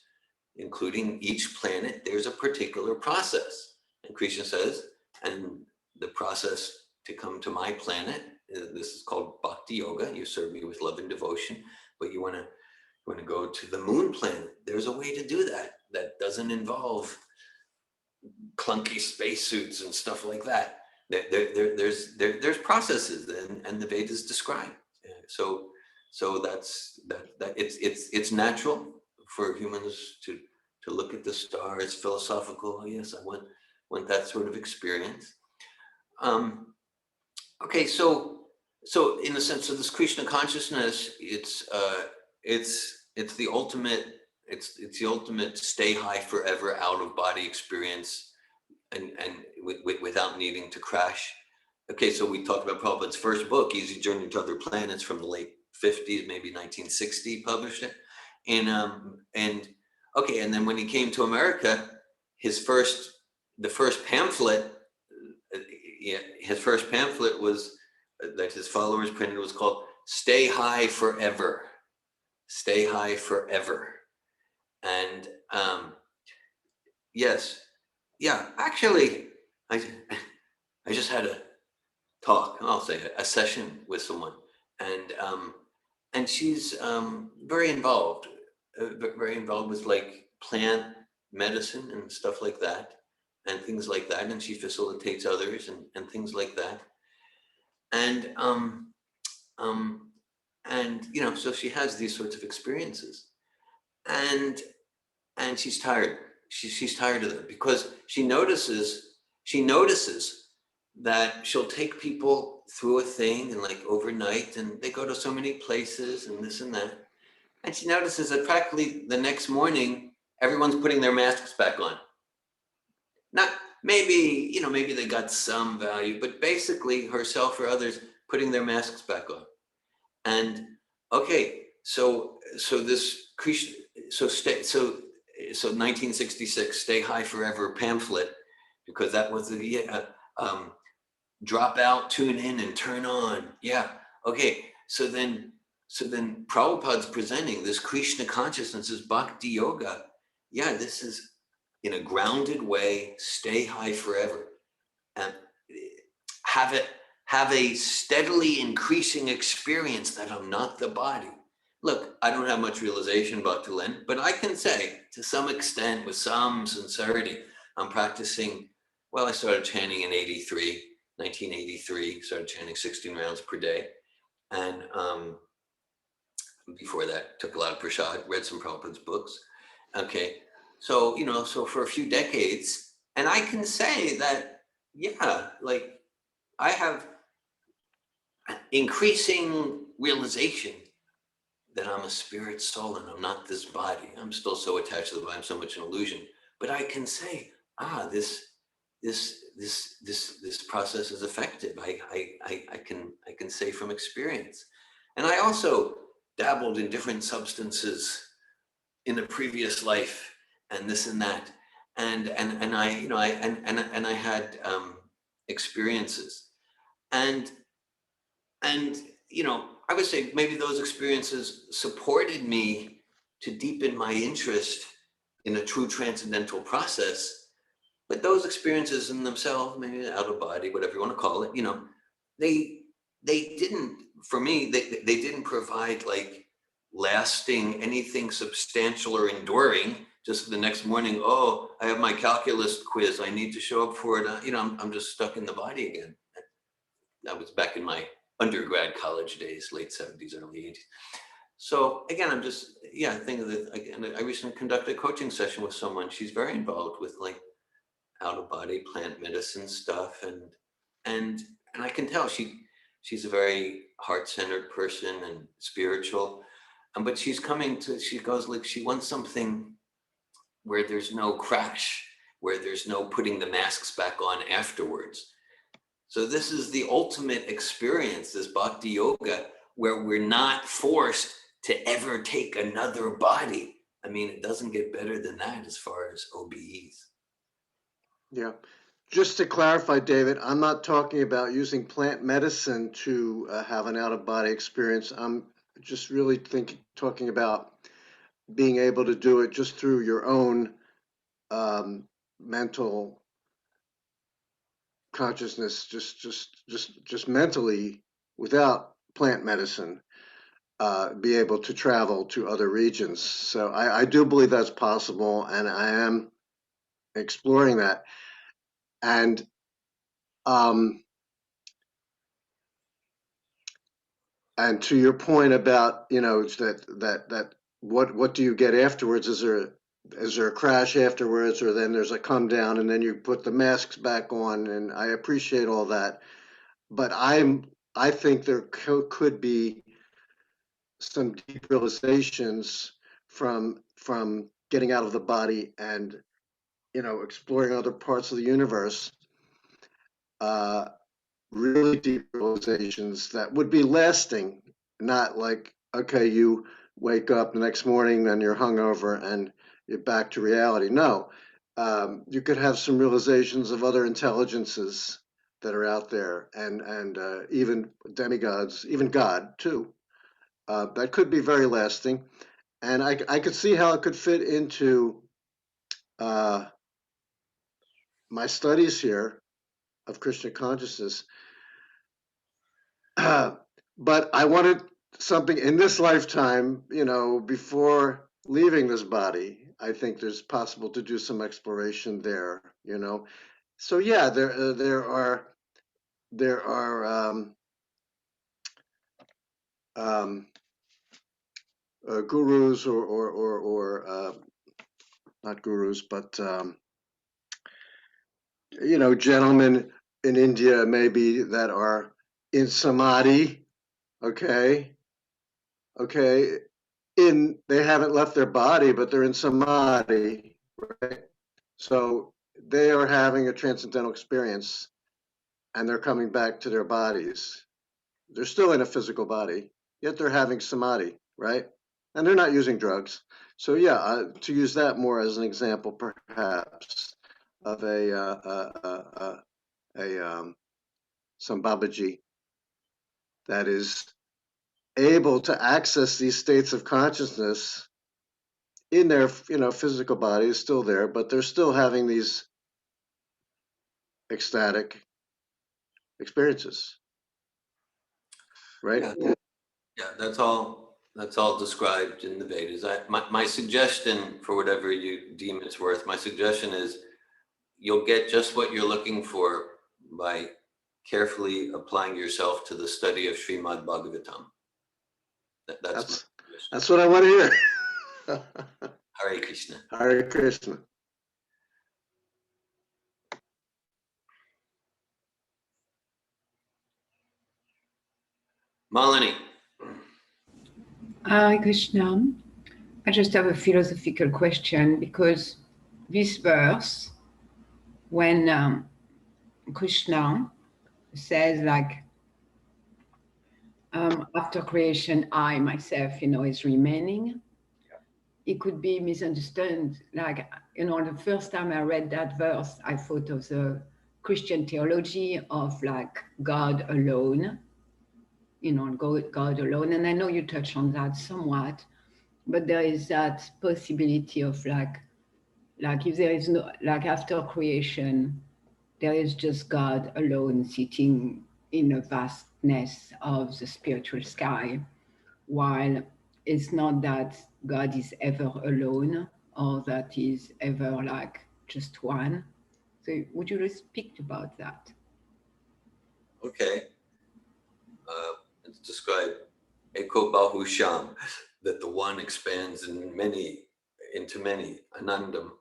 including each planet. There's a particular process, and Krishna says, and the process to come to my planet, this is called bhakti yoga. You serve me with love and devotion, but you want to go to the moon planet. There's a way to do that doesn't involve clunky spacesuits and stuff like that. There's processes, and the Vedas describe. So that's that. It's natural for humans to look at the stars. It's philosophical. Yes, I want that sort of experience. Okay, so in the sense of this Krishna consciousness, it's the ultimate. It's the ultimate stay high forever out of body experience, and without needing to crash. Okay, so we talked about Prabhupada's first book, Easy Journey to Other Planets, from the late 50s, maybe 1960, published it. And then when he came to America, the first pamphlet was that his followers printed was called stay high forever. Stay high forever. And yes, yeah, actually, I just had a talk, I'll say a session with someone, and she's very involved with like plant medicine and stuff like that, and things like that, and she facilitates others and things like that, and you know, so she has these sorts of experiences, and she's tired. She's tired of them because she notices that she'll take people through a thing and like overnight, and they go to so many places and this and that. And she notices that practically the next morning, everyone's putting their masks back on. Not maybe, you know, maybe they got some value, but basically herself or others putting their masks back on. And okay, so this Krishna, so 1966 Stay High Forever pamphlet, because that was the drop out, tune in, and turn on. Yeah. Okay. So then Prabhupada's presenting this Krishna consciousness, this bhakti yoga. Yeah, this is in a grounded way. Stay high forever, and have a steadily increasing experience that I'm not the body. Look, I don't have much realization about Tulen, but I can say to some extent, with some sincerity, I'm practicing. Well, I started chanting in 1983, started chanting 16 rounds per day. And before that, took a lot of prasad, read some Prabhupada's books. Okay, so, you know, so for a few decades, and I can say that, yeah, like I have increasing realization that I'm a spirit soul and I'm not this body. I'm still so attached to the body, I'm so much an illusion. But I can say, this process is effective. I can say from experience. And I also dabbled in different substances in a previous life and this and that. And I, you know, I had experiences. And you know, I would say maybe those experiences supported me to deepen my interest in a true transcendental process. But those experiences in themselves, maybe out of body, whatever you want to call it, you know, they didn't, for me, they didn't provide like lasting anything substantial or enduring. Just the next morning, oh, I have my calculus quiz, I need to show up for it. You know, I'm just stuck in the body again. That was back in my undergrad college days, late 70s, early 80s. So again, I'm just, yeah, thinking that, again, I recently conducted a coaching session with someone. She's very involved with like out of body plant medicine stuff. And I can tell she's a very heart-centered person and spiritual. But she goes like, she wants something where there's no crash, where there's no putting the masks back on afterwards. So this is the ultimate experience, this bhakti yoga, where we're not forced to ever take another body. I mean, it doesn't get better than that as far as OBEs. Yeah. Just to clarify, David, I'm not talking about using plant medicine to have an out-of-body experience. I'm just really talking about being able to do it just through your own mental consciousness, just mentally, without plant medicine, be able to travel to other regions. So I do believe that's possible, and I am exploring that. And and to your point about, you know, that what do you get afterwards? Is there a crash afterwards, or then there's a come down and then you put the masks back on? And I appreciate all that, but I think there could be some deep realizations from getting out of the body and, you know, exploring other parts of the universe. Really deep realizations that would be lasting, not like, okay, you wake up the next morning, then you're hungover and you're back to reality. No, you could have some realizations of other intelligences that are out there, and even demigods, even God too. that could be very lasting. And I could see how it could fit into my studies here of Krishna consciousness. But I wanted something in this lifetime, before leaving this body. I think there's possible to do some exploration there, So yeah, there are gurus or not gurus, but gentlemen in India maybe that are in samadhi, okay, they haven't left their body, but they're in samadhi, right? So they are having a transcendental experience, and they're coming back to their bodies. They're still in a physical body, yet they're having samadhi, right? And they're not using drugs. So yeah, to use that more as an example, perhaps, of some Babaji that is able to access these states of consciousness in their physical body is still there, but they're still having these ecstatic experiences, right? Yeah, that's all described in the Vedas. My suggestion, for whatever you deem it's worth, my suggestion is you'll get just what you're looking for by carefully applying yourself to the study of Srimad Bhagavatam. That's what I want to hear. Hare Krishna. Hare Krishna. Malini. Hare Krishna. I just have a philosophical question, because this verse, when Krishna says after creation, I myself, is remaining, it could be misunderstood. The first time I read that verse, I thought of the Christian theology of God alone, God alone. And I know you touched on that somewhat, but there is that possibility of if there is no, after creation, there is just God alone sitting in a vastness of the spiritual sky, while it's not that God is ever alone or that he's ever just one. So would you just speak about that? Okay. It's described Eko Bahu Sham, that the one expands into many, Anandam,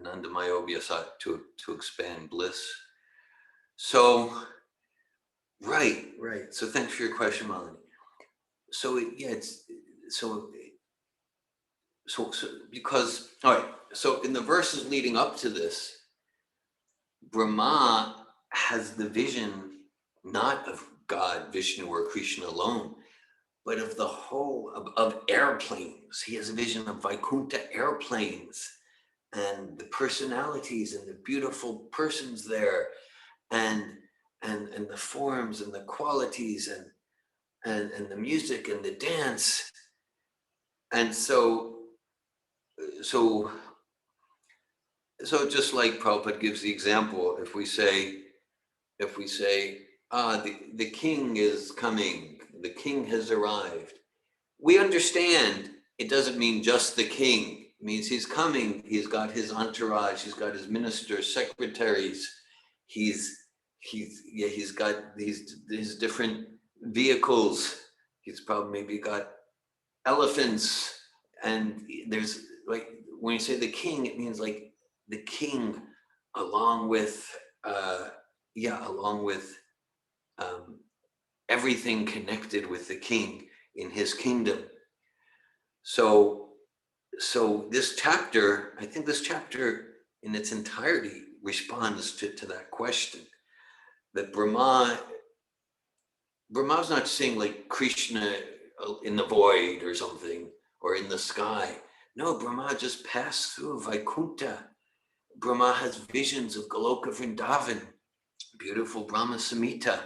Anandamayobhyasat, to expand bliss. So, right. So thanks for your question, Malini. So because, all right, so in the verses leading up to this, Brahma has the vision not of God, Vishnu, or Krishna alone, but of the whole of airplanes. He has a vision of Vaikuntha airplanes and the personalities and the beautiful persons there, and the forms and the qualities and the music and the dance. And so just like Prabhupada gives the example, if we say, the king is coming, the king has arrived, we understand it doesn't mean just the king. It means he's coming, he's got his entourage, he's got his ministers, secretaries, he's got these different vehicles, he's probably maybe got elephants, and there's when you say the king, it means the king along with everything connected with the king in his kingdom. So this chapter, I think this chapter in its entirety responds to that question, that Brahma's not seeing Krishna in the void or something, or in the sky. No, Brahma just passed through Vaikuntha. Brahma has visions of Goloka Vrindavan, beautiful Brahma Samhita.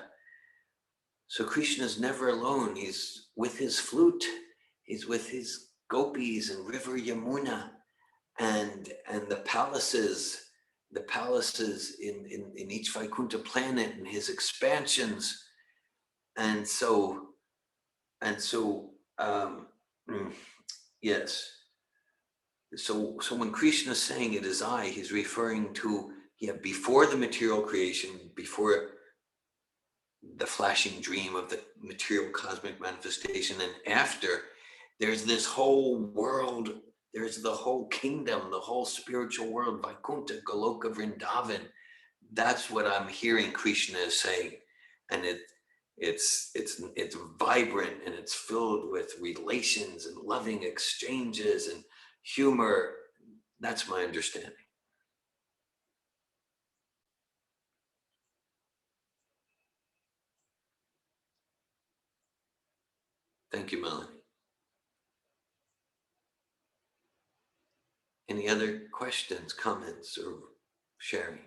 So Krishna is never alone. He's with his flute. He's with his gopis and River Yamuna, and the palaces in each Vaikuntha planet and his expansions. And so yes. So when Krishna is saying it is I, he's referring to before the material creation, before the flashing dream of the material cosmic manifestation, and after, there's this whole world, there's the whole kingdom, the whole spiritual world, Vaikuntha, Goloka, Vrindavan. That's what I'm hearing Krishna is saying. And it's vibrant, and it's filled with relations and loving exchanges and humor. That's my understanding. Thank you, Melanie. Any other questions, comments, or sharing?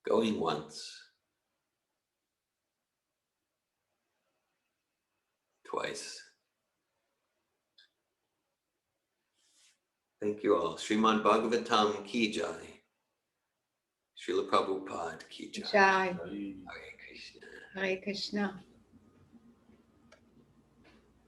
Going once, twice. Thank you all. Srimad Bhagavatam ki jai. Srila Prabhupada ki jai. Jai. Hare Krishna. Hare Krishna.